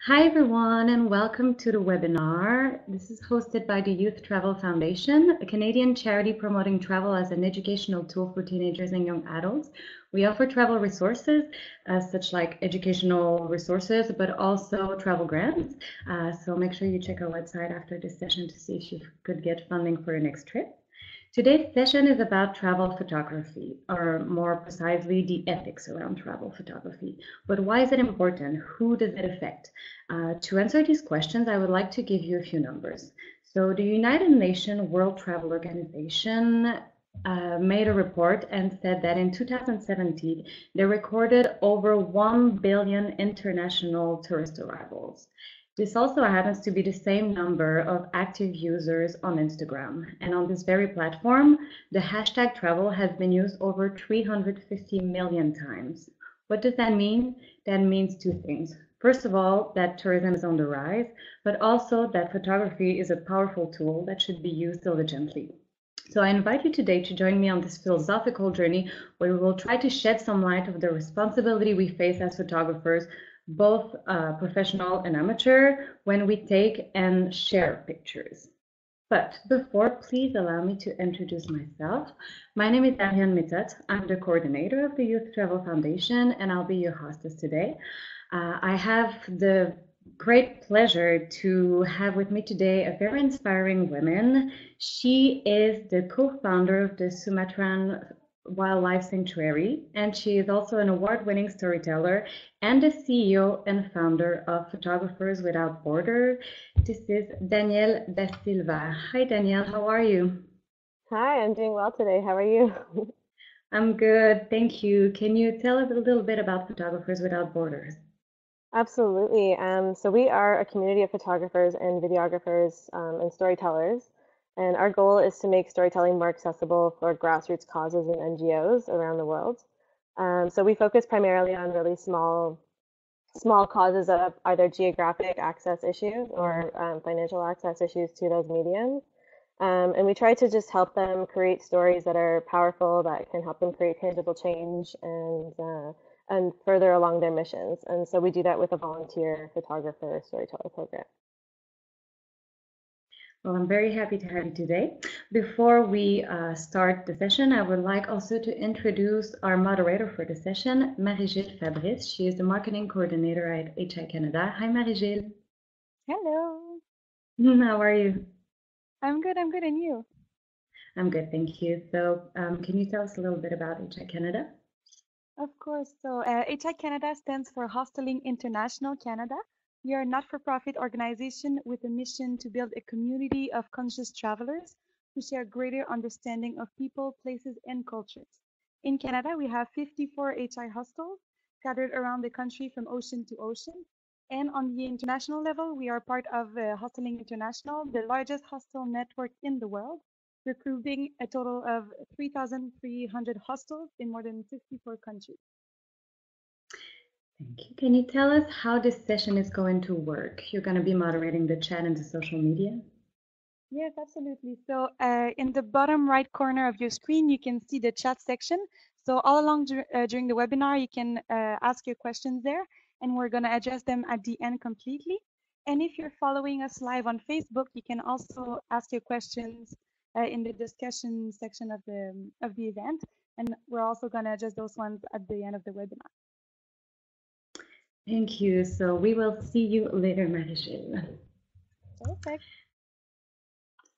Hi everyone and welcome to the webinar. This is hosted by the Youth Travel Foundation, a Canadian charity promoting travel as an educational tool for teenagers and young adults. We offer travel resources such like educational resources, but also travel grants. So make sure you check our website after this session to see if you could get funding for your next trip. Today's session is about travel photography, or more precisely, the ethics around travel photography. But why is it important? Who does it affect? To answer these questions, I would like to give you a few numbers. So the United Nations World Travel Organization made a report and said that in 2017, they recorded over 1 billion international tourist arrivals. This also happens to be the same number of active users on Instagram. And on this very platform, the hashtag travel has been used over 350 million times. What does that mean? That means two things. First of all, that tourism is on the rise, but also that photography is a powerful tool that should be used diligently. So I invite you today to join me on this philosophical journey where we will try to shed some light of the responsibility we face as photographers, both professional and amateur, when we take and share pictures. But before, please allow me to introduce myself. My name is Arianne Méthot. I'm the coordinator of the Youth Travel Foundation, and I'll be your hostess today. I have the great pleasure to have with me today a very inspiring woman. She is the co-founder of the Sumatran Wildlife Sanctuary, and she is also an award-winning storyteller and the CEO and founder of Photographers Without Borders. This is Danielle Da Silva. Hi, Danielle. How are you? Hi, I'm doing well today. How are you? I'm good, thank you. Can you tell us a little bit about Photographers Without Borders? Absolutely. So we are a community of photographers and videographers and storytellers, and our goal is to make storytelling more accessible for grassroots causes and NGOs around the world. So we focus primarily on really small causes of either geographic access issues or financial access issues to those mediums. And we try to just help them create stories that are powerful, that can help them create tangible change and further along their missions. And so we do that with a volunteer photographer storyteller program. Well, I'm very happy to have you today. Before we start the session, I would like also to introduce our moderator for the session, Marie-Gil Fabris. She is the marketing coordinator at HI Canada. Hi, Marie-Gil. Hello. How are you? I'm good. I'm good. And you? I'm good, thank you. So, can you tell us a little bit about HI Canada? Of course. So, HI Canada stands for Hosteling International Canada. We are a not-for-profit organization with a mission to build a community of conscious travelers who share greater understanding of people, places, and cultures. In Canada, we have 54 HI hostels scattered around the country from ocean to ocean. And on the international level, we are part of Hosteling International, the largest hostel network in the world, recruiting a total of 3,300 hostels in more than 64 countries. Thank you. Can you tell us how this session is going to work? You're going to be moderating the chat and the social media? Yes, absolutely. So in the bottom right corner of your screen, you can see the chat section. So all along during the webinar, you can ask your questions there, and we're going to address them at the end completely. And if you're following us live on Facebook, you can also ask your questions in the discussion section of the event. And we're also going to address those ones at the end of the webinar. Thank you. So we will see you later, Marie-Gil. Perfect.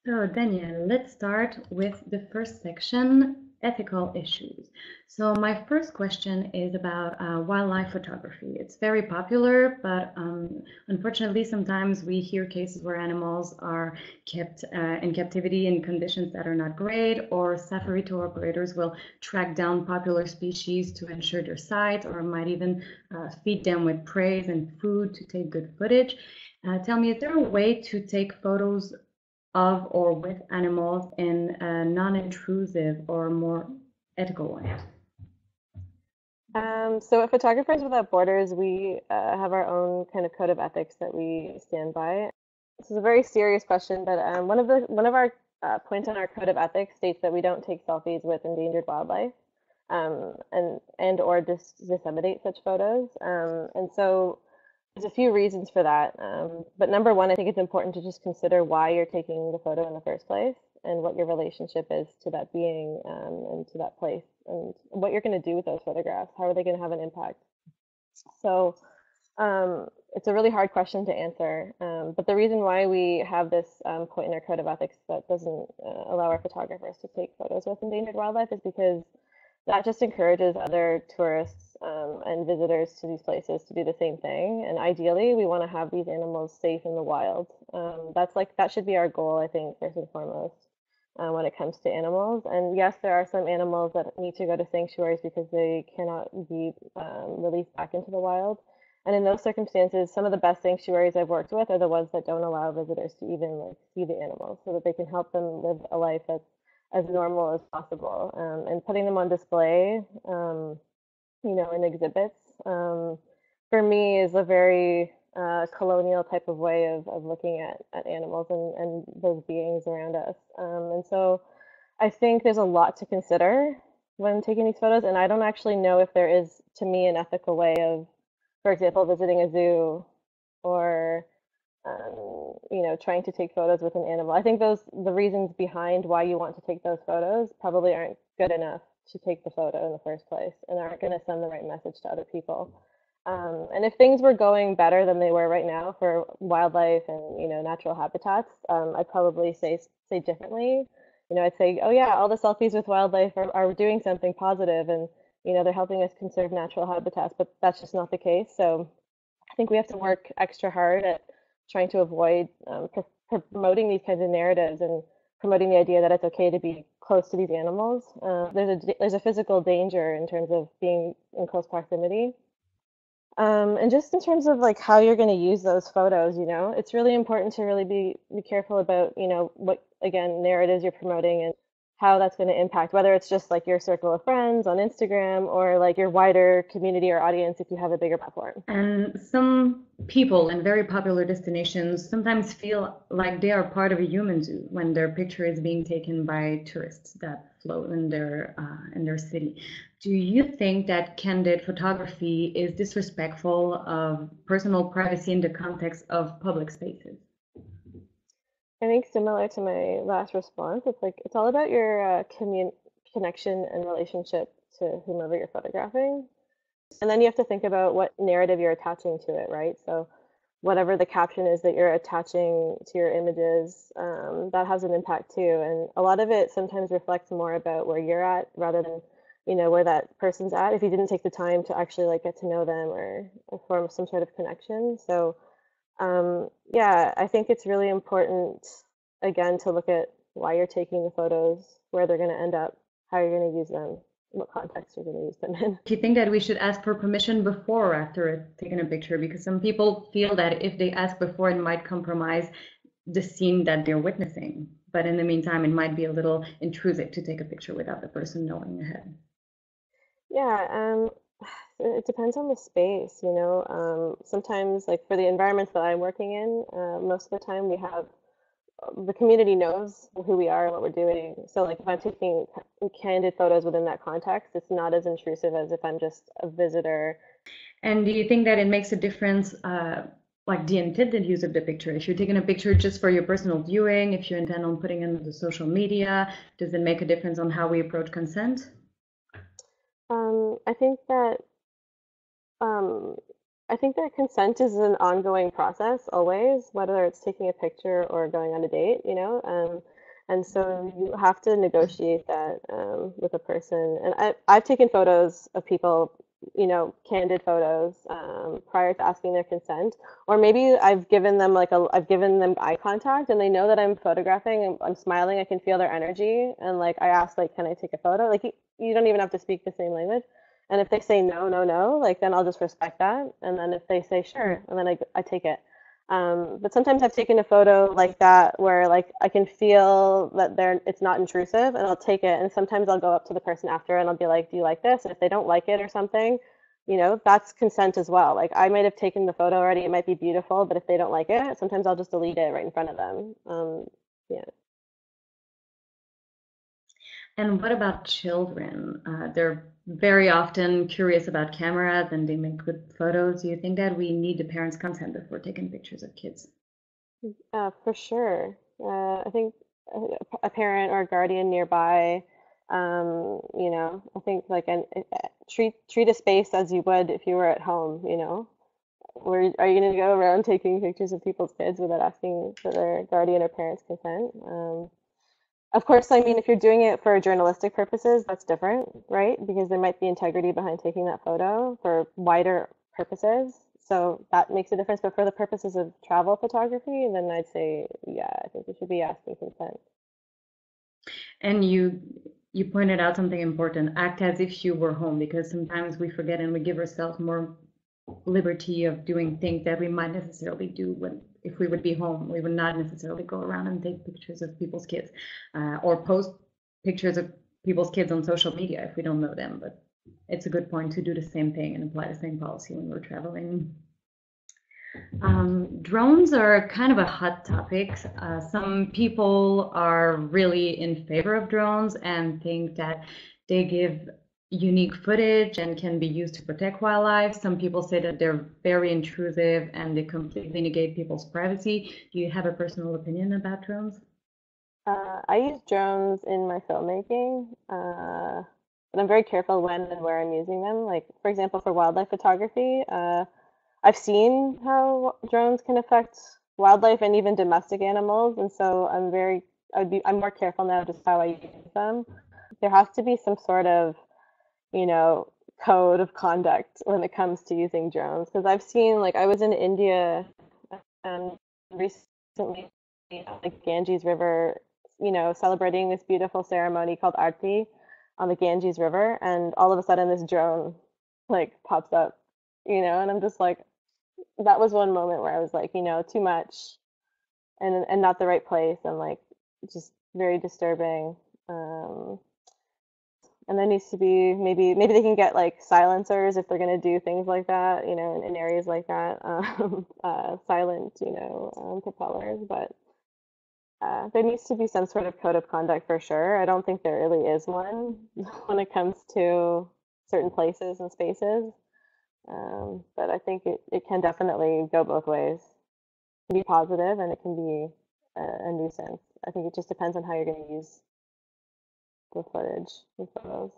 So Danielle, let's start with the first section, ethical issues. So my first question is about wildlife photography. It's very popular, but unfortunately, sometimes we hear cases where animals are kept in captivity in conditions that are not great, or safari tour operators will track down popular species to ensure their sight, or might even feed them with prey and food to take good footage. Tell me, is there a way to take photos of or with animals in a non-intrusive or more ethical way? So at Photographers Without Borders, we have our own kind of code of ethics that we stand by. This is a very serious question, but one of our points on our code of ethics states that we don't take selfies with endangered wildlife, and or disseminate such photos. And so There's a few reasons for that. But number one, I think it's important to just consider why you're taking the photo in the first place and what your relationship is to that being and to that place and what you're going to do with those photographs. How are they going to have an impact? So it's a really hard question to answer. But the reason why we have this point in our code of ethics that doesn't allow our photographers to take photos with endangered wildlife is because that just encourages other tourists and visitors to these places to do the same thing. And ideally, we want to have these animals safe in the wild. That should be our goal, I think, first and foremost, when it comes to animals. And yes, there are some animals that need to go to sanctuaries because they cannot be released back into the wild. And in those circumstances, some of the best sanctuaries I've worked with are the ones that don't allow visitors to even like see the animals, so that they can help them live a life that's as normal as possible. And putting them on display, in exhibits, for me is a very colonial type of way of looking at animals and those beings around us. And so I think there's a lot to consider when taking these photos, and I don't actually know if there is, to me, an ethical way of, for example, visiting a zoo or trying to take photos with an animal. I think the reasons behind why you want to take those photos probably aren't good enough to take the photo in the first place and aren't going to send the right message to other people. And if things were going better than they were right now for wildlife and natural habitats, I'd probably say differently. I'd say, oh yeah, all the selfies with wildlife are doing something positive, and they're helping us conserve natural habitats. But that's just not the case. So I think we have to work extra hard at trying to avoid promoting these kinds of narratives and promoting the idea that it's okay to be close to these animals. There's a physical danger in terms of being in close proximity. And just in terms of like how you're going to use those photos, it's really important to really be careful about, what, again, narratives you're promoting and how that's going to impact, whether it's just like your circle of friends on Instagram or like your wider community or audience if you have a bigger platform. And some people in very popular destinations sometimes feel like they are part of a human zoo when their picture is being taken by tourists that float in their city. Do you think that candid photography is disrespectful of personal privacy in the context of public spaces? I think similar to my last response, it's all about your connection and relationship to whomever you're photographing. And then you have to think about what narrative you're attaching to it, right? So whatever the caption is that you're attaching to your images, that has an impact too. And a lot of it sometimes reflects more about where you're at rather than, where that person's at, if you didn't take the time to actually like get to know them or form some sort of connection. So yeah, I think it's really important, again, to look at why you're taking the photos, where they're going to end up, how you're going to use them, what context you're going to use them in. Do you think that we should ask for permission before or after taking a picture? Because some people feel that if they ask before, it might compromise the scene that they're witnessing. But in the meantime, it might be a little intrusive to take a picture without the person knowing ahead. Yeah, it depends on the space, sometimes like for the environments that I'm working in, most of the time the community knows who we are and what we're doing. So like if I'm taking candid photos within that context, it's not as intrusive as if I'm just a visitor. And do you think that it makes a difference, like the intended use of the picture? If you're taking a picture just for your personal viewing, if you intend on putting it on the social media, does it make a difference on how we approach consent? I think that consent is an ongoing process always, whether it's taking a picture or going on a date, and so you have to negotiate that with a person. And I've taken photos of people, candid photos prior to asking their consent, or maybe I've given them eye contact, and they know that I'm photographing and I'm smiling. I can feel their energy, and like I ask, like, can I take a photo? Like you don't even have to speak the same language. And if they say no, no, no, like then I'll just respect that. And then if they say sure, and then I take it. But sometimes I've taken a photo like that where like I can feel that it's not intrusive, and I'll take it. And sometimes I'll go up to the person after and I'll be like, do you like this? And if they don't like it or something, that's consent as well. Like I might have taken the photo already, it might be beautiful, but if they don't like it, sometimes I'll just delete it right in front of them. Yeah. And what about children? They're very often curious about cameras and they make good photos. Do you think that we need the parents' consent before taking pictures of kids? For sure. I think a parent or a guardian nearby, I think like treat a space as you would if you were at home, Where are you going to go around taking pictures of people's kids without asking for their guardian or parents' consent? Of course, I mean, if you're doing it for journalistic purposes, that's different, right? Because there might be integrity behind taking that photo for wider purposes. So that makes a difference. But for the purposes of travel photography, then I'd say, yeah, I think we should be asking consent. And you pointed out something important. Act as if you were home, because sometimes we forget and we give ourselves more liberty of doing things that we might necessarily do when if we would be home. We would not necessarily go around and take pictures of people's kids or post pictures of people's kids on social media if we don't know them. But it's a good point to do the same thing and apply the same policy when we're traveling. Drones are kind of a hot topic. Some people are really in favor of drones and think that they give unique footage and can be used to protect wildlife. Some people say that they're very intrusive and they completely negate people's privacy. Do you have a personal opinion about drones? I use drones in my filmmaking, but I'm very careful when and where I'm using them. Like, for example, for wildlife photography, I've seen how drones can affect wildlife and even domestic animals, and so I'm more careful now just how I use them. There has to be some sort of, you know, code of conduct when it comes to using drones, because I've seen, like, I was in India recently, the Ganges River, celebrating this beautiful ceremony called Aarti on the Ganges River, and all of a sudden this drone like pops up, and I'm just like, that was one moment where I was like, too much and not the right place and like just very disturbing. And there needs to be maybe they can get like silencers if they're going to do things like that, in areas like that, silent, propellers. But there needs to be some sort of code of conduct for sure. I don't think there really is one when it comes to certain places and spaces. But I think it can definitely go both ways. It can be positive and it can be a nuisance. I think it just depends on how you're going to use the footage, the photos.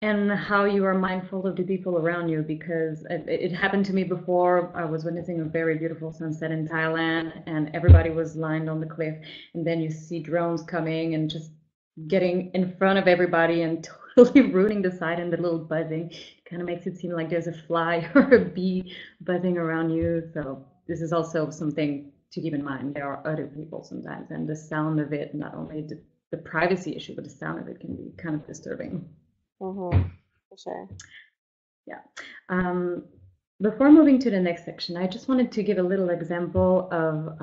And how you are mindful of the people around you, because it happened to me before. I was witnessing a very beautiful sunset in Thailand and everybody was lined on the cliff, and then you see drones coming and just getting in front of everybody and totally ruining the sight, and the little buzzing kind of makes it seem like there's a fly or a bee buzzing around you. So this is also something to keep in mind. There are other people sometimes, and the sound of it, not only the privacy issue, but the sound of it can be kind of disturbing. Mm-hmm. For sure. Yeah. Before moving to the next section, I just wanted to give a little example of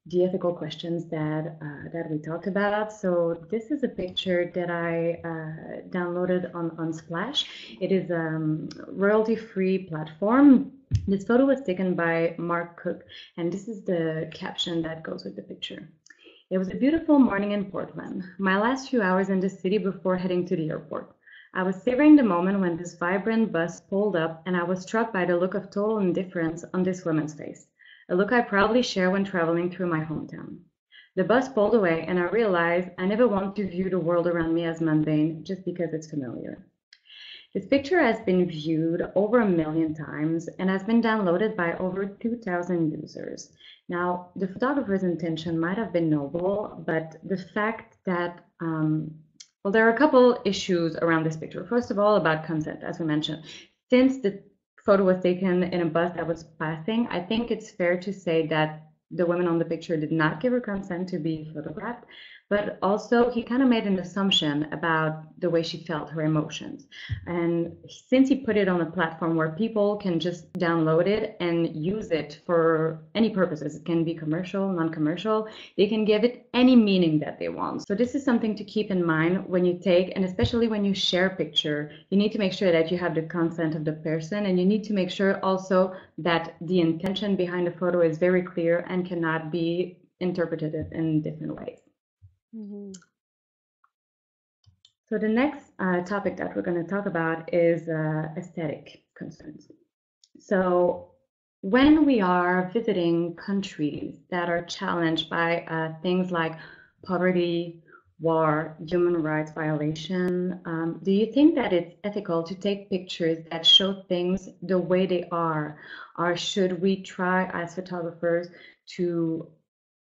the ethical questions that we talked about. So this is a picture that I downloaded on Splash. It is a royalty-free platform. This photo was taken by Mark Cook, and this is the caption that goes with the picture. It was a beautiful morning in Portland, my last few hours in the city before heading to the airport. I was savoring the moment when this vibrant bus pulled up, and I was struck by the look of total indifference on this woman's face, a look I proudly share when traveling through my hometown. The bus pulled away, and I realized I never want to view the world around me as mundane just because it's familiar. This picture has been viewed over 1 million times and has been downloaded by over 2,000 users. Now, the photographer's intention might have been noble, but the fact that well, there are a couple issues around this picture. First of all, about consent, as we mentioned. Since the photo was taken in a bus that was passing, I think it's fair to say that the woman on the picture did not give her consent to be photographed, but also he kind of made an assumption about the way she felt, her emotions. And since he put it on a platform where people can just download it and use it for any purposes, it can be commercial, non-commercial, they can give it any meaning that they want. So this is something to keep in mind when you take, and especially when you share a picture, you need to make sure that you have the consent of the person, and you need to make sure also that the intention behind the photo is very clear and cannot be interpreted in different ways. Mm-hmm. So the next topic that we're going to talk about is aesthetic concerns. So when we are visiting countries that are challenged by things like poverty, war, human rights violation, do you think that it's ethical to take pictures that show things the way they are? Or should we try as photographers to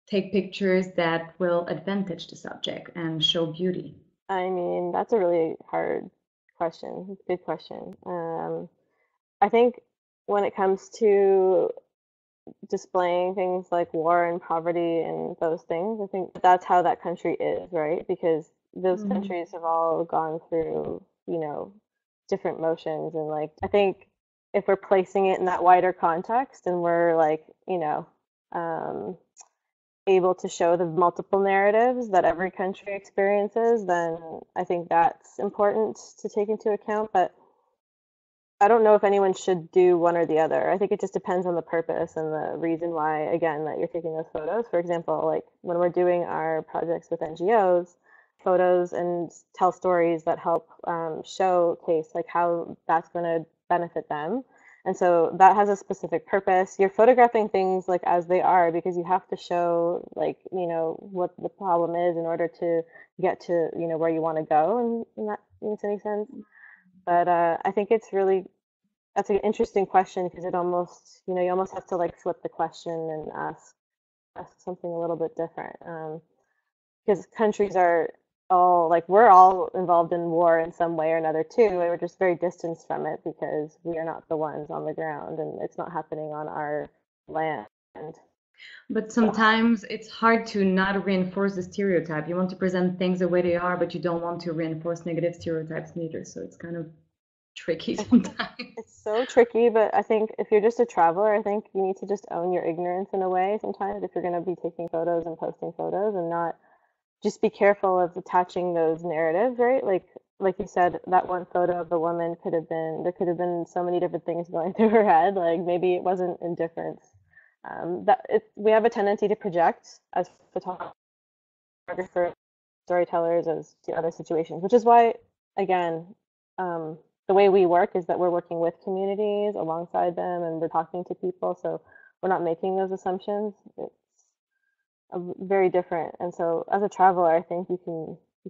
take pictures that will advantage the subject and show beauty? I mean, that's a really hard question. It's a good question. I think when it comes to displaying things like war and poverty and those things, I think that's how that country is, right? Because those countries have all gone through, different motions. And like, I think if we're placing it in that wider context and we're like, um, able to show the multiple narratives that every country experiences, then I think that's important to take into account. But I don't know if anyone should do one or the other. I think it just depends on the purpose and the reason why, again, that you're taking those photos. For example, like when we're doing our projects with NGOs, photos and tell stories that help showcase like how that's going to benefit them. And so that has a specific purpose. You're photographing things like as they are because you have to show like, what the problem is in order to get to, where you want to go. And that makes any sense. But I think that's an interesting question because it almost, you almost have to like flip the question and ask something a little bit different. Because countries are all like, we're all involved in war in some way or another too. And we're just very distanced from it because we are not the ones on the ground and it's not happening on our land. But sometimes it's hard to not reinforce the stereotype. You want to present things the way they are, but you don't want to reinforce negative stereotypes neither. So it's kind of tricky sometimes. It's so tricky, but I think if you're just a traveler, I think you need to just own your ignorance in a way sometimes if you're going to be taking photos and posting photos and not just be careful of attaching those narratives, right? Like you said, that one photo of the woman there could have been so many different things going through her head. Like maybe it wasn't indifference. We have a tendency to project as photographers, storytellers, as to other situations, which is why, again, the way we work is that we're working with communities alongside them and we're talking to people. So we're not making those assumptions. It's very different. And so as a traveler, I think you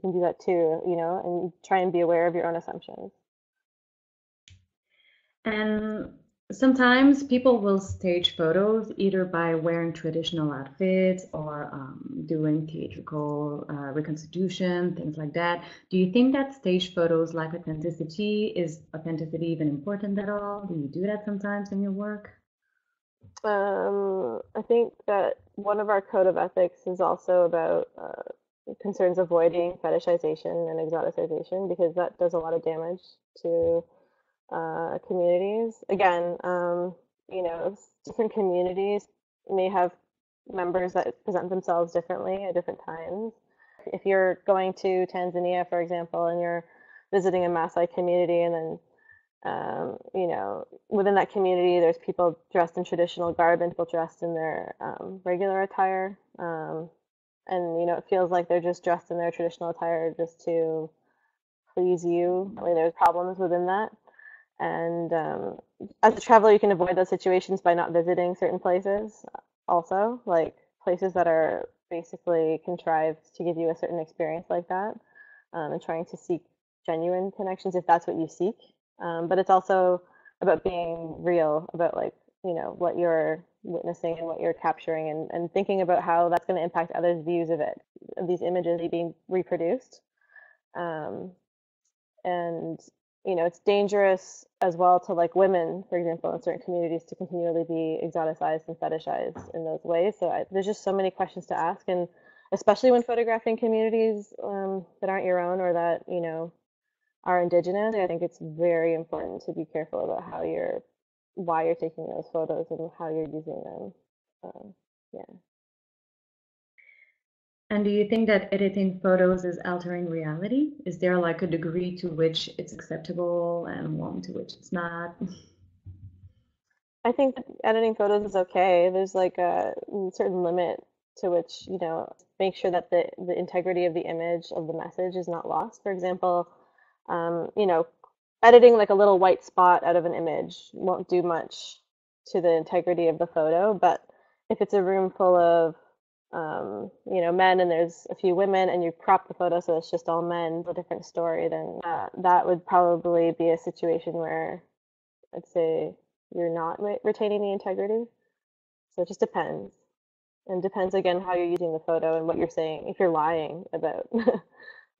can do that too, and try and be aware of your own assumptions. And sometimes people will stage photos either by wearing traditional outfits or doing theatrical reconstitution, things like that. Do you think that stage photos lack authenticity? Is authenticity even important at all? Do you do that sometimes in your work? I think that one of our code of ethics is also about concerns avoiding fetishization and exoticization because that does a lot of damage to communities. Again, different communities may have members that present themselves differently at different times. If you're going to Tanzania, for example, and you're visiting a Maasai community, and then within that community, there's people dressed in traditional garb and people dressed in their regular attire, and it feels like they're just dressed in their traditional attire just to please you. I mean, there's problems within that. And as a traveler, you can avoid those situations by not visiting certain places also, like places that are basically contrived to give you a certain experience like that, and trying to seek genuine connections if that's what you seek. But it's also about being real, about what you're witnessing and what you're capturing and thinking about how that's going to impact others' views of it, of these images being reproduced. And it's dangerous as well to like women, for example, in certain communities to continually be exoticized and fetishized in those ways. So there's just so many questions to ask, and especially when photographing communities that aren't your own or that are indigenous. I think it's very important to be careful about why you're taking those photos and how you're using them. Yeah. And do you think that editing photos is altering reality? Is there like a degree to which it's acceptable and one to which it's not? I think that editing photos is okay. There's like a certain limit to which, make sure that the integrity of the image of the message is not lost. For example, you know, editing like a little white spot out of an image won't do much to the integrity of the photo, but if it's a room full of men and there's a few women and you crop the photo so it's just all men, a different story, then that would probably be a situation where I'd say you're not retaining the integrity. So it just depends. And depends again how you're using the photo and what you're saying. If you're lying about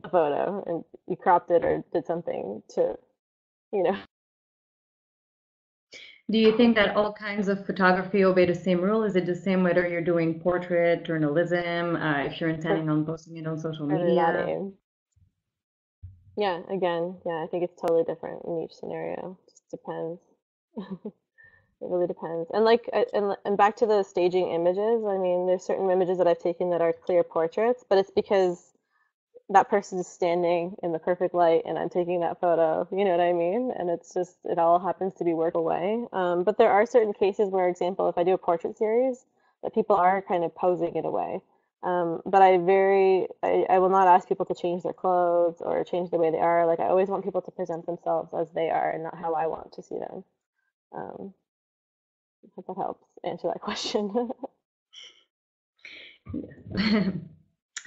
a photo and you cropped it or did something to, you know. Do you think that all kinds of photography obey the same rule? Is it the same whether you're doing portrait, journalism, if you're intending on posting it on social media? Everybody. Yeah, again, I think it's totally different in each scenario. It just depends. It really depends. And like, and back to the staging images, I mean, there's certain images that I've taken that are clear portraits, but it's because that person is standing in the perfect light and I'm taking that photo, you know what I mean? And it's just, it all happens to be worked away. But there are certain cases where, example, if I do a portrait series, that people are kind of posing in a way. But I will not ask people to change their clothes or change the way they are. Like I always want people to present themselves as they are and not how I want to see them. Um, I hope that helps answer that question.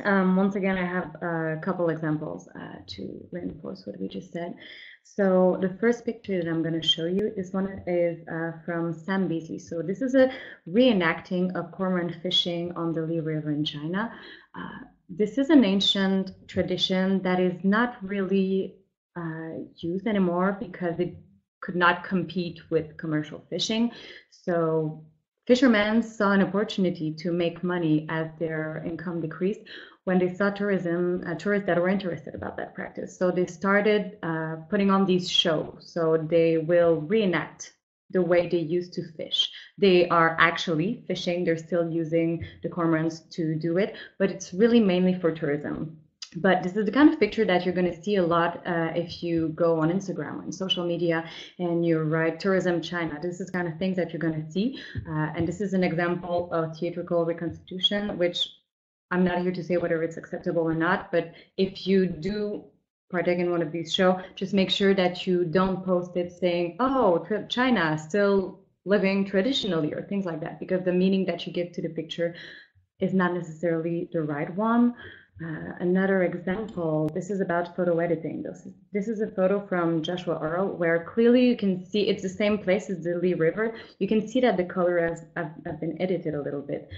Once again, I have a couple examples to reinforce what we just said. So the first picture that I'm going to show you, this one is from Sam Beasley. So this is a reenacting of cormorant fishing on the Li River in China. This is an ancient tradition that is not really used anymore because it could not compete with commercial fishing. So fishermen saw an opportunity to make money as their income decreased when they saw tourists that were interested about that practice. So they started putting on these shows. So they will reenact the way they used to fish. They are actually fishing. They're still using the cormorants to do it, but it's really mainly for tourism. But this is the kind of picture that you're going to see a lot if you go on Instagram or on social media and you write tourism China. This is kind of things that you're going to see. And this is an example of theatrical reconstitution, which I'm not here to say whether it's acceptable or not, but if you do partake in one of these shows, just make sure that you don't post it saying, oh, China still living traditionally or things like that, because the meaning that you give to the picture is not necessarily the right one. Another example, this is about photo editing. This is a photo from Joshua Earl where clearly you can see it's the same place as the Li River. You can see that the color has been edited a little bit,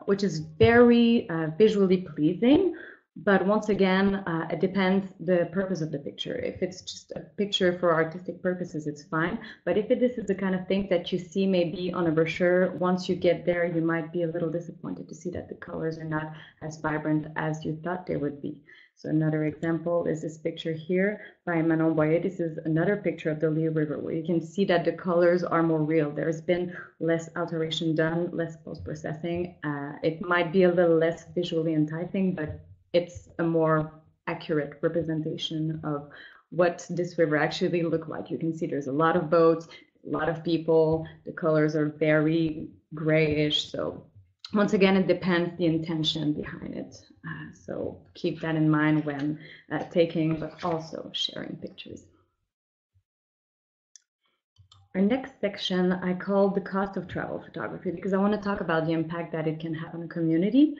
which is very visually pleasing. But once again, it depends the purpose of the picture. If it's just a picture for artistic purposes, it's fine. But if this is the kind of thing that you see maybe on a brochure, once you get there, you might be a little disappointed to see that the colors are not as vibrant as you thought they would be. So another example is this picture here by Manon Boyer. This is another picture of the Li River where you can see that the colors are more real. There's been less alteration done, less post-processing. It might be a little less visually enticing, but it's a more accurate representation of what this river actually looked like. You can see there's a lot of boats, a lot of people, the colors are very grayish. So once again, it depends the intention behind it. So keep that in mind when taking, but also sharing pictures. Our next section I called the cost of travel photography because I want to talk about the impact that it can have on a community.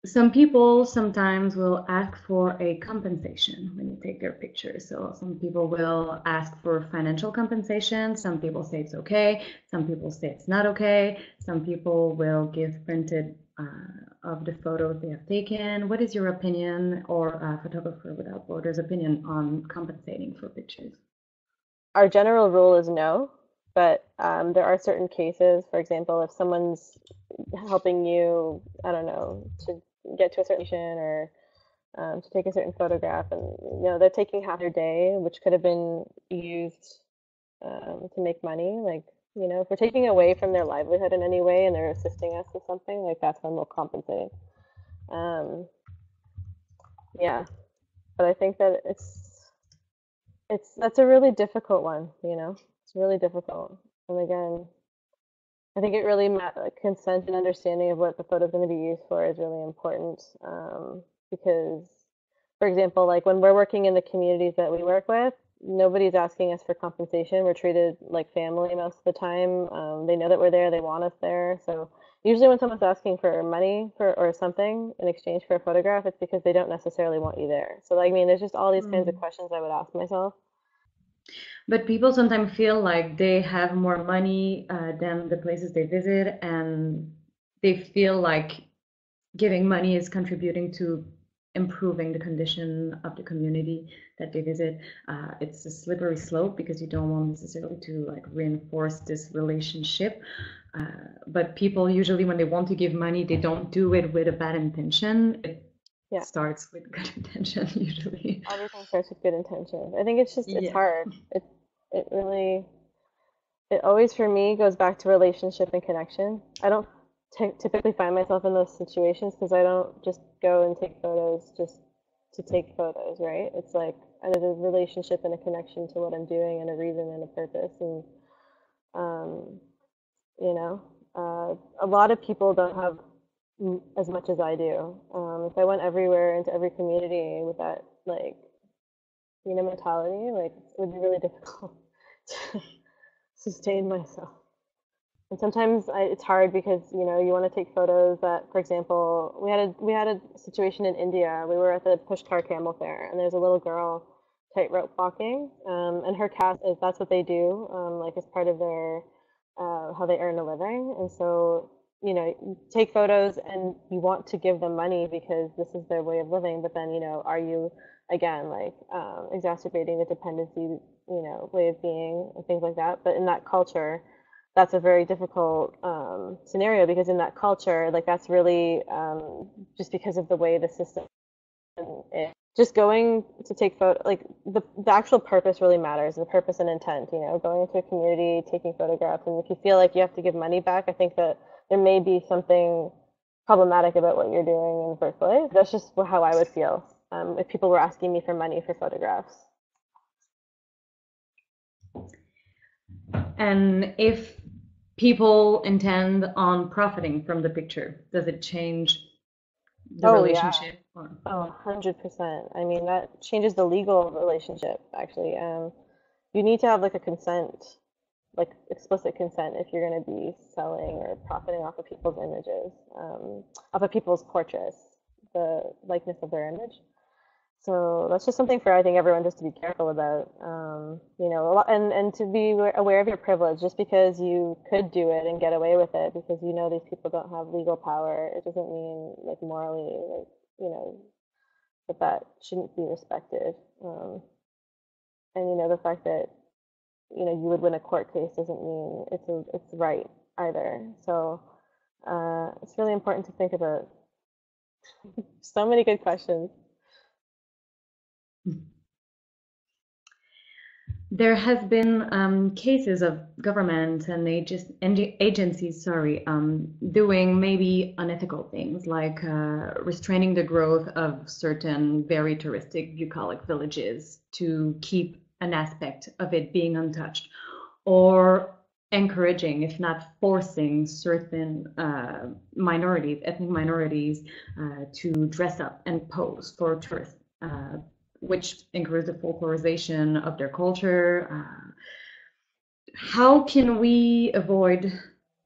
Some people sometimes will ask for a compensation when you take their pictures. So some people will ask for financial compensation. Some people say it's okay. Some people say it's not okay. Some people will give printed of the photos they have taken. What is your opinion or Photographer Without Borders opinion on compensating for pictures? Our general rule is no, but there are certain cases, for example, if someone's helping you, I don't know, to get to a certain location or to take a certain photograph, and they're taking half their day, which could have been used to make money. Like, if we're taking away from their livelihood in any way and they're assisting us with something, like that's when we'll compensate. Yeah, but I think that that's a really difficult one. It's really difficult. And again, I think it really consent and understanding of what the photo is going to be used for is really important, because, for example, like when we're working in the communities that we work with, nobody's asking us for compensation. We're treated like family most of the time. They know that we're there, they want us there. So usually when someone's asking for money for or something in exchange for a photograph, it's because they don't necessarily want you there. So I mean, there's just all these kinds of Mm. questions I would ask myself. But people sometimes feel like they have more money than the places they visit, and they feel like giving money is contributing to improving the condition of the community that they visit. It's a slippery slope because you don't want necessarily to like reinforce this relationship. But people usually, when they want to give money, they don't do it with a bad intention. It Yeah, starts with good intention usually. everything starts with good intentions. I think it's just it's Yeah. hard. It really it always for me goes back to relationship and connection. I don't typically find myself in those situations because I don't just go and take photos just to take photos, right? It's like there's a relationship and a connection to what I'm doing and a reason and a purpose and um, you know, a lot of people don't have as much as I do. If I went everywhere into every community with that like mentality, like it would be really difficult to sustain myself. And sometimes it's hard because you want to take photos that, for example, we had a situation in India. We were at the Pushkar Camel Fair, and there's a little girl tightrope walking, and her cast is that's what they do, like as part of their how they earn a living. And so you take photos and you want to give them money because this is their way of living. But then are you again like exacerbating the dependency way of being and things like that? But in that culture that's a very difficult scenario because in that culture, like that's really just because of the way the system is. Just going to take photo, like the actual purpose really matters, the purpose and intent, going into a community, taking photographs. And if you feel like you have to give money back, I think that there may be something problematic about what you're doing in the first place. That's just how I would feel if people were asking me for money for photographs. And if people intend on profiting from the picture, does it change the Oh yeah. relationship? Or... Oh, 100%. I mean, that changes the legal relationship, actually. You need to have like a consent, like explicit consent if you're going to be selling or profiting off of people's images, off of people's portraits, the likeness of their image. So that's just something for I think everyone just to be careful about, and to be aware of your privilege. Just because you could do it and get away with it, because these people don't have legal power, it doesn't mean like morally, like that shouldn't be respected. And the fact that you would win a court case doesn't mean it's right either. So it's really important to think about. So many good questions. There has been cases of governments and agencies, sorry, doing maybe unethical things like restraining the growth of certain very touristic bucolic villages to keep an aspect of it being untouched, or encouraging, if not forcing, certain ethnic minorities, to dress up and pose for tourists. Which encourages the folklorization of their culture. How can we avoid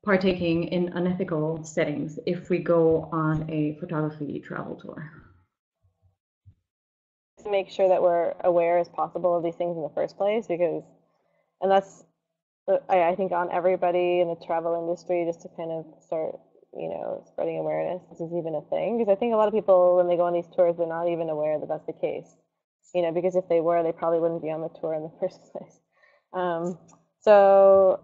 partaking in unethical settings if we go on a photography travel tour? To make sure that we're aware as possible of these things in the first place, and that's, I think, on everybody in the travel industry just to kind of start, spreading awareness. This is even a thing because I think a lot of people, when they go on these tours, they're not even aware that that's the case. Because if they were, they probably wouldn't be on the tour in the first place. So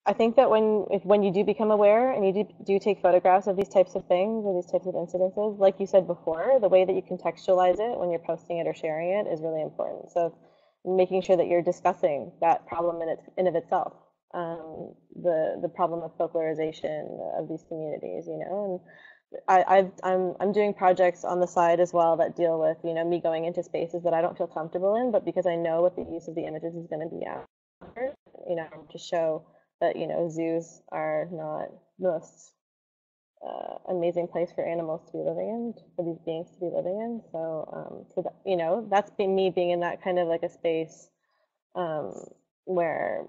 I think that when you do become aware and you do take photographs of these types of things or these types of incidences, like you said before, the way that you contextualize it when you're posting it or sharing it is really important. So making sure that you're discussing that problem in of itself, the problem of folklorization of these communities, and I'm doing projects on the side as well that deal with me going into spaces that I don't feel comfortable in, but because I know what the use of the images is going to be after, to show that, you know, zoos are not the most amazing place for animals to be living in, for these beings to be living in. So that, you know, that's been me being in that kind of like a space where,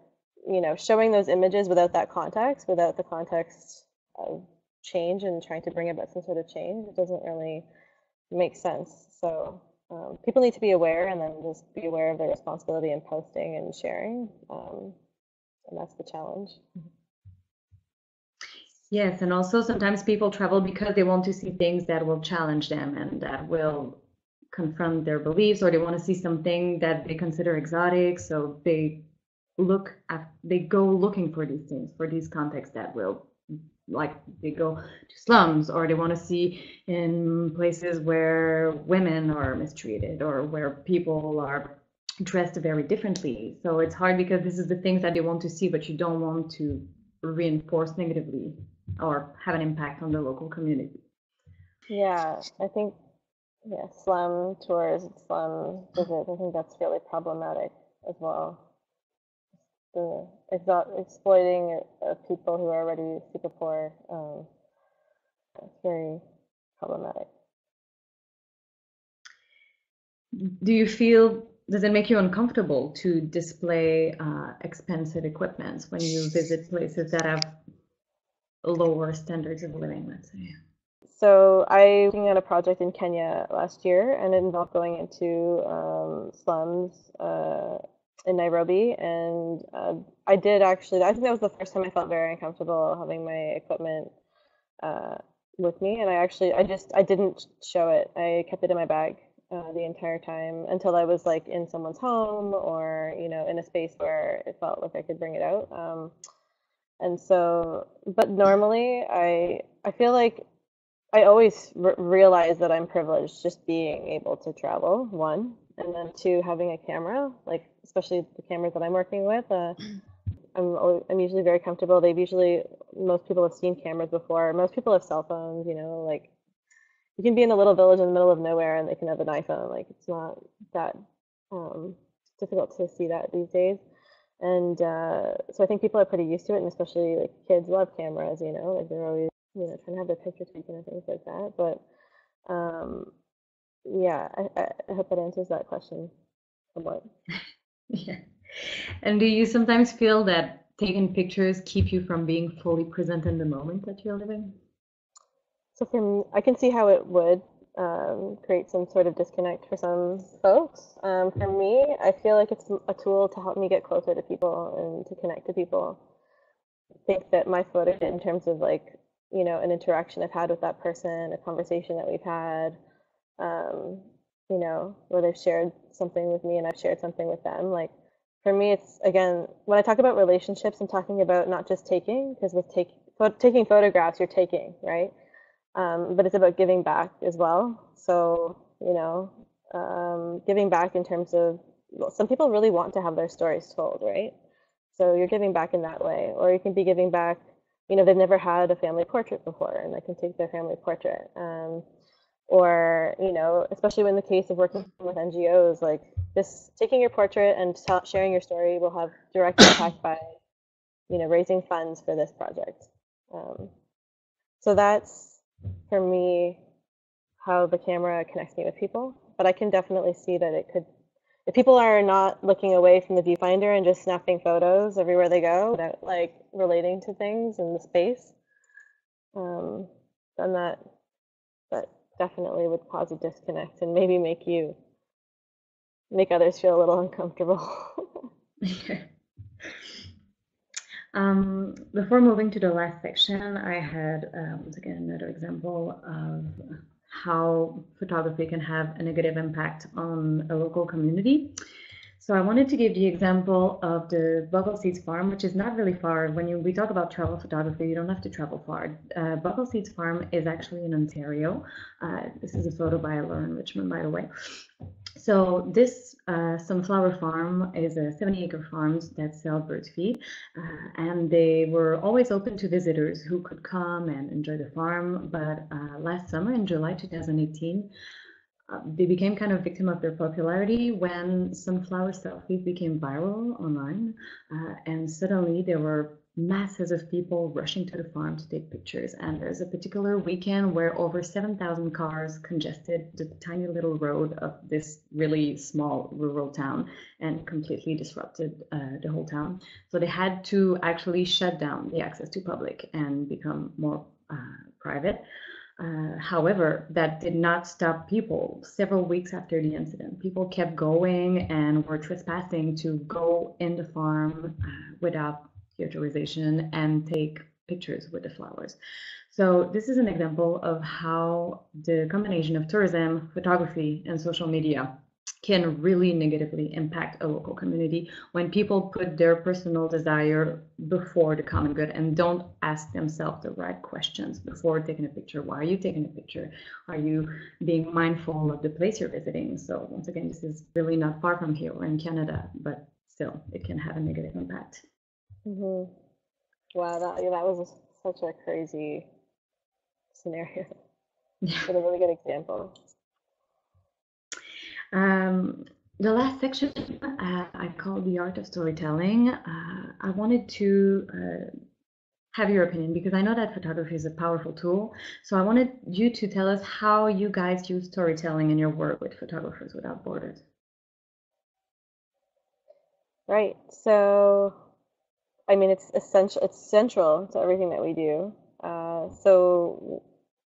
you know, showing those images without that context, without the context of change and trying to bring about some sort of change, it doesn't really make sense. So people need to be aware, and then just be aware of their responsibility in posting and sharing. And that's the challenge. Yes, and also sometimes people travel because they want to see things that will challenge them and that will confront their beliefs, or they want to see something that they consider exotic, so they go looking for these things, for these contexts that will, like, they go to slums, or they want to see in places where women are mistreated or where people are dressed very differently. So it's hard because this is the things that they want to see, but you don't want to reinforce negatively or have an impact on the local community. Yeah, I think, yeah, slum tours, slum visits, I think that's really problematic as well. The exploiting of people who are already super poor, it's very problematic. Do you feel, does it make you uncomfortable to display expensive equipment when you visit places that have lower standards of living, let's say? So I was working on a project in Kenya last year, and it involved going into slums in Nairobi. And I did actually, I think that was the first time I felt very uncomfortable having my equipment with me. And I didn't show it. I kept it in my bag the entire time until I was like in someone's home, or, you know, in a space where it felt like I could bring it out. And so, but normally I feel like I always realize that I'm privileged just being able to travel, one, and then two, having a camera, like especially the cameras that I'm working with. I'm usually very comfortable. Most people have seen cameras before. Most people have cell phones, you know, like you can be in a little village in the middle of nowhere and they can have an iPhone. Like it's not that difficult to see that these days. And so I think people are pretty used to it, and especially like kids love cameras, you know, like they're always, you know, trying to have their picture taken and things like that. But yeah, I hope that answers that question somewhat. Yeah. And do you sometimes feel that taking pictures keep you from being fully present in the moment that you're living? So for me, I can see how it would create some sort of disconnect for some folks. For me, I feel like it's a tool to help me get closer to people and to connect to people. I think that my photo, in terms of like, you know, an interaction I've had with that person, a conversation that we've had, um, you know, where they've shared something with me and I've shared something with them. Like for me, it's again, when I talk about relationships, I'm talking about not just taking, because with taking photographs, you're taking, right? But it's about giving back as well. So, you know, giving back in terms of, well, some people really want to have their stories told, right? So you're giving back in that way, or you can be giving back, you know, they've never had a family portrait before and they can take their family portrait. Or, you know, especially in the case of working with NGOs, like this, taking your portrait and sharing your story will have direct impact by, you know, raising funds for this project. So that's, for me, how the camera connects me with people. But I can definitely see that it could, if people are not looking away from the viewfinder and just snapping photos everywhere they go without like relating to things in the space, then that definitely would cause a disconnect and maybe make others feel a little uncomfortable. Okay. Before moving to the last section, I had, once again, another example of how photography can have a negative impact on a local community. So I wanted to give the example of the Buckle Seeds Farm, which is not really far. When we talk about travel photography, you don't have to travel far. Buckle Seeds Farm is actually in Ontario. This is a photo by Lauren Richmond, by the way. So this sunflower farm is a 70-acre farm that sells bird feed, and they were always open to visitors who could come and enjoy the farm. But last summer, in July 2018, they became kind of victim of their popularity when sunflower selfies became viral online, and suddenly there were masses of people rushing to the farm to take pictures. And there's a particular weekend where over 7,000 cars congested the tiny little road of this really small rural town and completely disrupted the whole town. So they had to actually shut down the access to public and become more private. However, that did not stop people. Several weeks after the incident, people kept going and were trespassing to go in the farm without the authorization and take pictures with the flowers. So this is an example of how the combination of tourism, photography, and social media can really negatively impact a local community when people put their personal desire before the common good and don't ask themselves the right questions before taking a picture. Why are you taking a picture? Are you being mindful of the place you're visiting? So once again, this is really not far from here. We're in Canada, but still it can have a negative impact. Mm-hmm. Wow, that was such a crazy scenario. But a really good example. The last section I call the art of storytelling. I wanted to have your opinion because I know that photography is a powerful tool. So I wanted you to tell us how you guys use storytelling in your work with Photographers Without Borders. Right. So, I mean, it's essential. It's central to everything that we do. So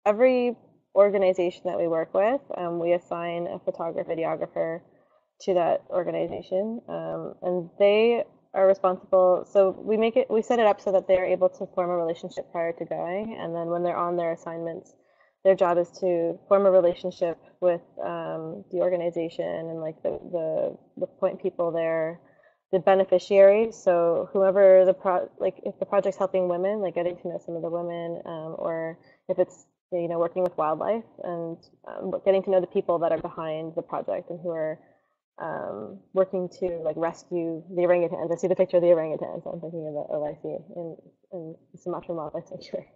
every organization that we work with, we assign a photographer, videographer to that organization, and they are responsible. So we set it up so that they're able to form a relationship prior to going, and then when they're on their assignments, their job is to form a relationship with the organization and like the point people there, the beneficiaries. So whoever like if the project's helping women, like getting to know some of the women, or if it's working with wildlife and getting to know the people that are behind the project and who are working to like rescue the orangutans. I see the picture of the orangutans. I'm thinking about OIC in Sumatran Wildlife Sanctuary.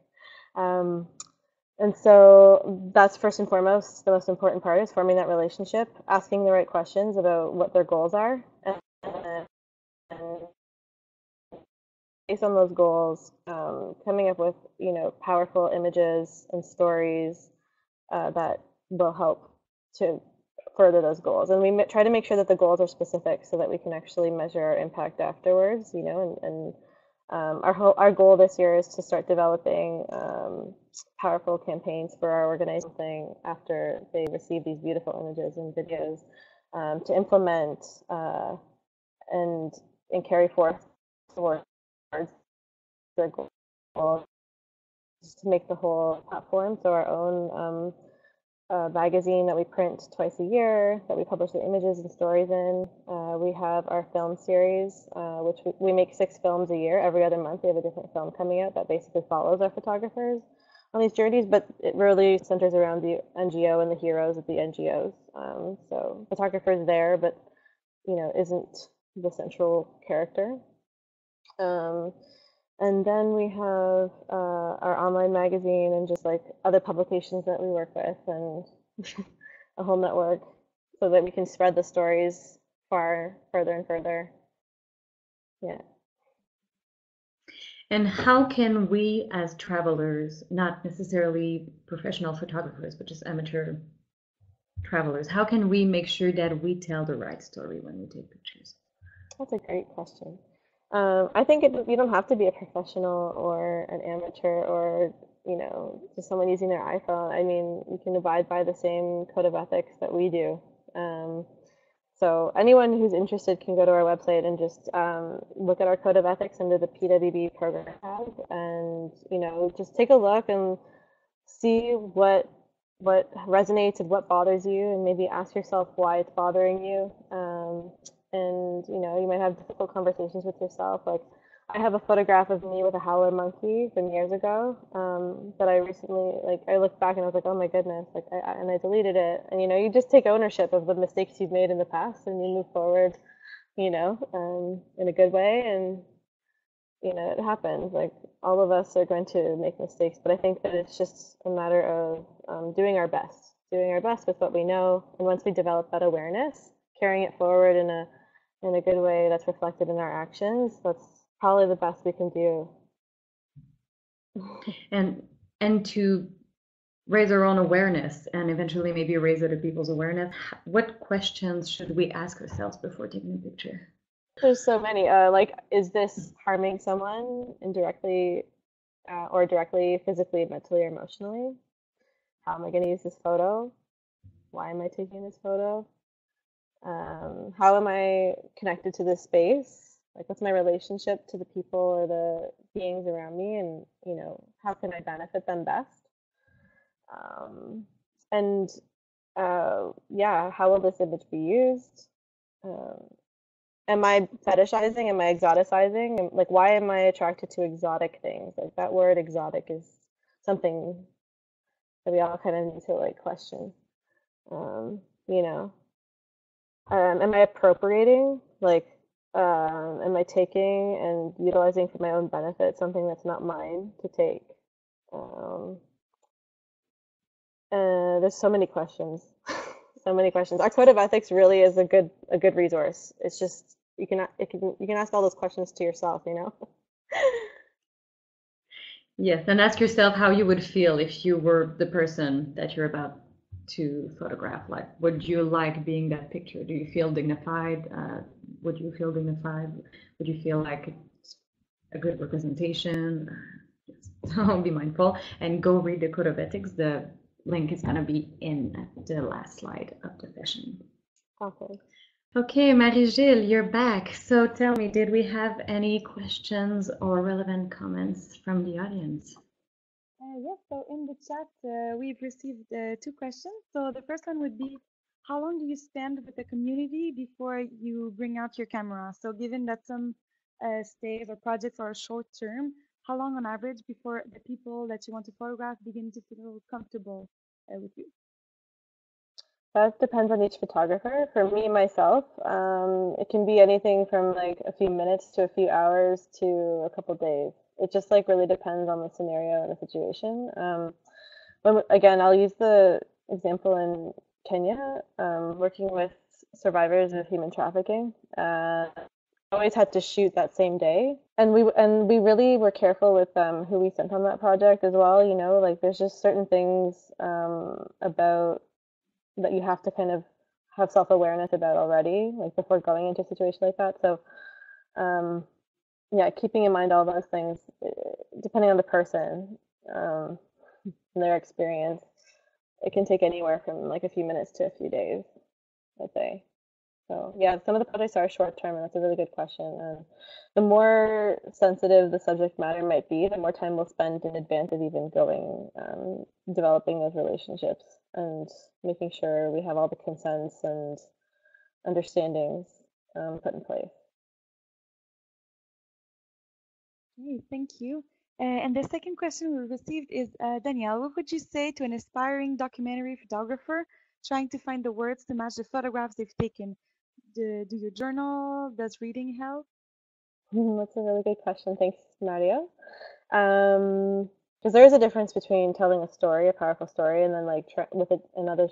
And so that's first and foremost, the most important part is forming that relationship, asking the right questions about what their goals are, and based on those goals, coming up with powerful images and stories that will help to further those goals. And we try to make sure that the goals are specific so that we can actually measure our impact afterwards. And our goal this year is to start developing powerful campaigns for our organization after they receive these beautiful images and videos to implement and carry forth towards their goal, to make the whole platform. So our own magazine that we print twice a year, that we publish the images and stories in. We have our film series, which we make 6 films a year. Every other month we have a different film coming out that basically follows our photographers on these journeys, but it really centers around the NGO and the heroes of the NGOs. So photographers there, but isn't the central character. And then we have our online magazine and just like other publications that we work with and a whole network so that we can spread the stories further and further. Yeah. And how can we as travelers, not necessarily professional photographers, but just amateur travelers, how can we make sure that we tell the right story when we take pictures? That's a great question. I think you don't have to be a professional or an amateur or just someone using their iPhone. I mean, you can abide by the same code of ethics that we do. So anyone who's interested can go to our website and just look at our code of ethics under the PWB program tab, and just take a look and see what resonates and what bothers you, and maybe ask yourself why it's bothering you. And you might have difficult conversations with yourself. Like, I have a photograph of me with a howler monkey from years ago that I recently, like, I looked back and I was like, oh my goodness, like, and I deleted it. And you just take ownership of the mistakes you've made in the past, and you move forward, in a good way. And it happens. Like, all of us are going to make mistakes, but I think that it's just a matter of doing our best with what we know. And once we develop that awareness, carrying it forward in a good way that's reflected in our actions, that's probably the best we can do and to raise our own awareness and eventually maybe raise other people's awareness, what questions should we ask ourselves before taking a picture? There's so many. Like, is this harming someone indirectly, or directly, physically, mentally, or emotionally? How am I going to use this photo? Why am I taking this photo? How am I connected to this space? Like, what's my relationship to the people or the beings around me? And, how can I benefit them best? Um, and yeah, how will this image be used? Um, am I fetishizing? Am I exoticizing? Like, why am I attracted to exotic things? Like, that word exotic is something that we all kind of need to like question. Um, you know, am I appropriating? Like, am I taking and utilizing for my own benefit something that's not mine to take? Um, there's so many questions, so many questions. Our code of ethics really is a good resource. It's just you can ask all those questions to yourself, you know. Yes, and ask yourself how you would feel if you were the person that you're about to photograph. Like, would you like being that picture? Do you feel dignified? Would you feel dignified? Would you feel like it's a good representation? So be mindful and go read the Code of Ethics. The link is going to be in the last slide of the session. Okay. Okay, Marie-Gil, you're back. So tell me, did we have any questions or relevant comments from the audience? Yes, so in the chat, we've received two questions. So the first one would be, how long do you spend with the community before you bring out your camera? So given that some stays or projects are short term, how long on average before the people that you want to photograph begin to feel comfortable with you? That depends on each photographer. For me, myself, it can be anything from like a few minutes to a few hours to a couple days. It just like really depends on the scenario and the situation. Again, I'll use the example in Kenya, working with survivors of human trafficking. Always had to shoot that same day, and we really were careful with who we sent on that project as well. Like there's just certain things about that you have to kind of have self-awareness about already, like before going into a situation like that. So, um, yeah, keeping in mind all those things, depending on the person um, and their experience, it can take anywhere from like a few minutes to a few days, I'd say. So, yeah, some of the projects are short term, and that's a really good question. And the more sensitive the subject matter might be, the more time we'll spend in advance of even going, developing those relationships and making sure we have all the consents and understandings put in place. Okay, thank you. And the second question we received is, Danielle, what would you say to an aspiring documentary photographer trying to find the words to match the photographs they've taken? Do you journal? Does reading help? That's a really good question. Thanks, Mario. Because there is a difference between telling a story, a powerful story, and then like with another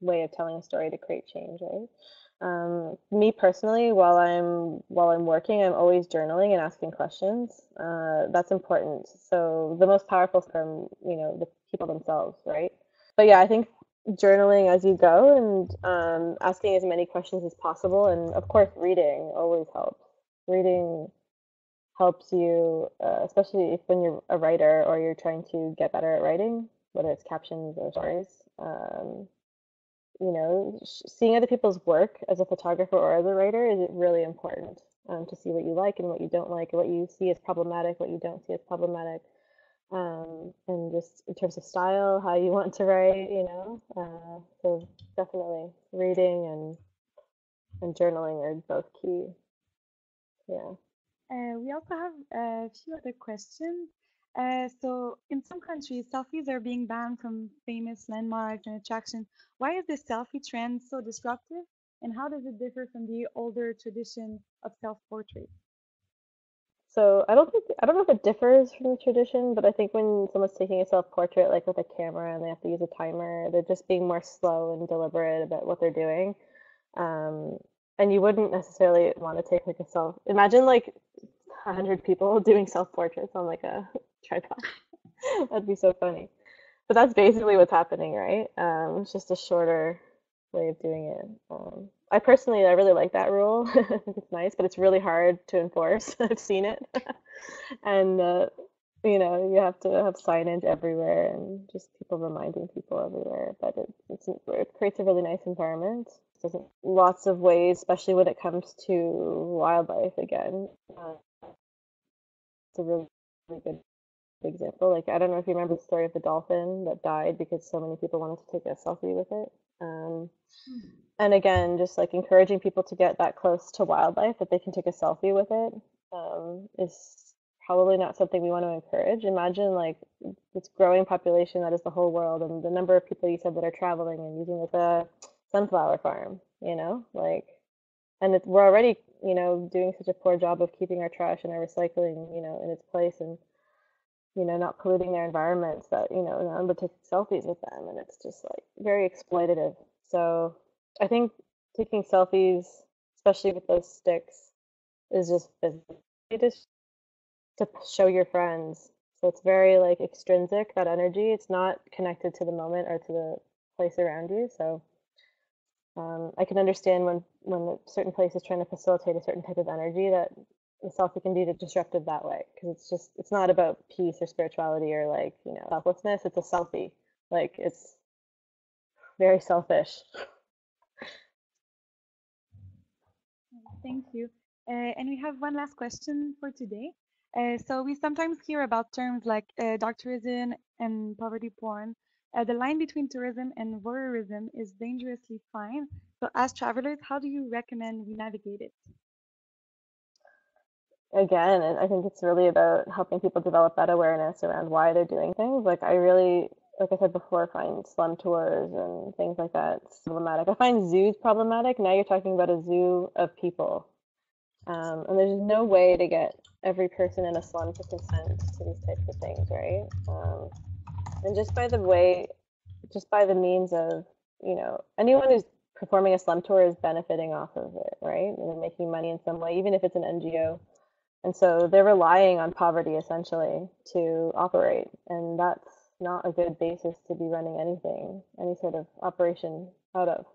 way of telling a story to create change, right? Me personally, while I'm working, I'm always journaling and asking questions. That's important. So the most powerful from the people themselves, right? But yeah, I think journaling as you go and asking as many questions as possible, and of course, reading always helps. Reading helps you, especially if when you're a writer or you're trying to get better at writing, whether it's captions or stories. Seeing other people's work as a photographer or as a writer is really important, to see what you like and what you don't like, and what you see as problematic, what you don't see as problematic, and just in terms of style,. How you want to write. So definitely reading and journaling are both key. Yeah. We also have a few other questions. So, in some countries, selfies are being banned from famous landmarks and attractions. Why is the selfie trend so disruptive, and how does it differ from the older tradition of self-portrait? So I don't know if it differs from the tradition, but I think when someone's taking a self-portrait like with a camera and they have to use a timer, they're just being more slow and deliberate about what they're doing. Um, and you wouldn't necessarily want to take like a self. Imagine like 100 people doing self-portraits on like a tripod. That'd be so funny. But that's basically what's happening, right? It's just a shorter way of doing it. I really like that rule. I think it's nice, but it's really hard to enforce. I've seen it. And you have to have signage everywhere and just people reminding people everywhere. But it creates a really nice environment. Doesn't lots of ways, especially when it comes to wildlife again. It's a really, really good example. Like, I don't know if you remember the story of the dolphin that died because so many people wanted to take a selfie with it. And again, just like encouraging people to get that close to wildlife that they can take a selfie with it is probably not something we want to encourage. Imagine like this growing population that is the whole world, and the number of people you said that are traveling and using like a sunflower farm, like, and we're already, doing such a poor job of keeping our trash and our recycling, in its place, and not polluting their environments, that now to take selfies with them, and it's just like very exploitative. So I think taking selfies, especially with those sticks, is just to show your friends. So it's very like extrinsic, that energy. It's not connected to the moment or to the place around you. So I can understand when a certain place is trying to facilitate a certain type of energy, that the selfie can be disruptive that way, because it's not about peace or spirituality or like selflessness. It's a selfie. Like, it's very selfish. Thank you. And we have one last question for today. So we sometimes hear about terms like dark tourism and poverty porn. The line between tourism and voyeurism is dangerously fine. So as travelers, how do you recommend we navigate it? Again, and I think it's really about helping people develop that awareness around why they're doing things. Like, I really, like I said before, find slum tours and things like that problematic. I find zoos problematic. Now you're talking about a zoo of people. And there's no way to get every person in a slum to consent to these types of things, right? And just by the means of, anyone who's performing a slum tour is benefiting off of it, right? And they're making money in some way, even if it's an NGO. And so they're relying on poverty essentially to operate. And that's not a good basis to be running any sort of operation out of.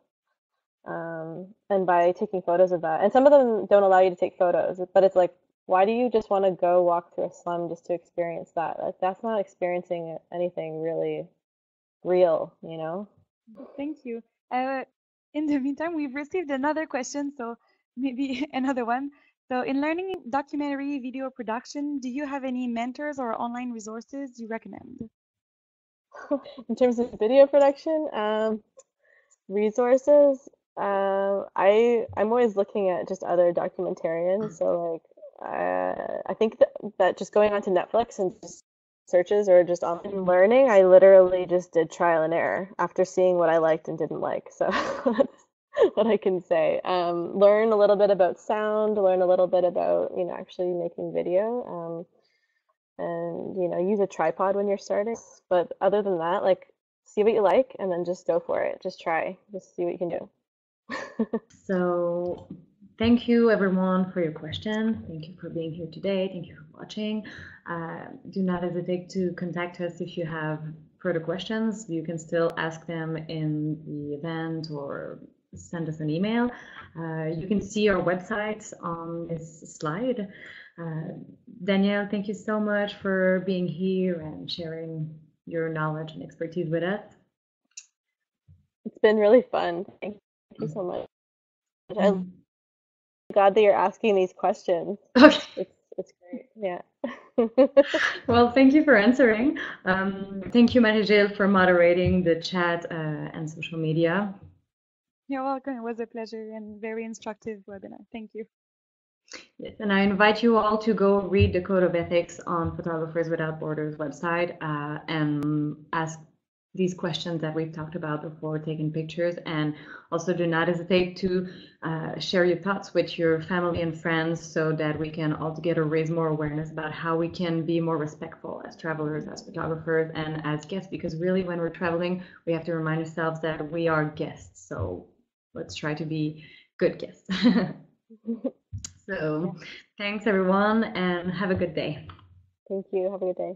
And by taking photos of that, and some of them don't allow you to take photos, but it's like, why do you just want to go walk through a slum just to experience that? Like, that's not experiencing anything really real, Thank you. In the meantime, we've received another question, so maybe another one. So in learning documentary video production, do you have any mentors or online resources you recommend? In terms of video production, resources, I'm always looking at just other documentarians. So like, I think that just going onto Netflix and just searches or just online learning, I literally just did trial and error after seeing what I liked and didn't like. So that's what I can say. Learn a little bit about sound, learn a little bit about, actually making video, and, use a tripod when you're starting. But other than that, like, see what you like and then just go for it. Just try, just see what you can do. So thank you everyone for your questions. Thank you for being here today. Thank you for watching. Do not hesitate to contact us if you have further questions. You can still ask them in the event or send us an email. You can see our website on this slide. Danielle, thank you so much for being here and sharing your knowledge and expertise with us. It's been really fun. Thank you so much. I'm glad that you're asking these questions. Okay. It's great. Yeah. Well, thank you for answering. Thank you, Marie-Gil, for moderating the chat and social media. You're welcome. It was a pleasure and very instructive webinar. Thank you. Yes, and I invite you all to go read the Code of Ethics on Photographers Without Borders website and ask these questions that we've talked about before taking pictures. And also do not hesitate to share your thoughts with your family and friends so that we can all together raise more awareness about how we can be more respectful as travelers, as photographers, and as guests, because really when we're traveling, we have to remind ourselves that we are guests. So let's try to be good guests. So thanks everyone and have a good day. Thank you. Have a good day.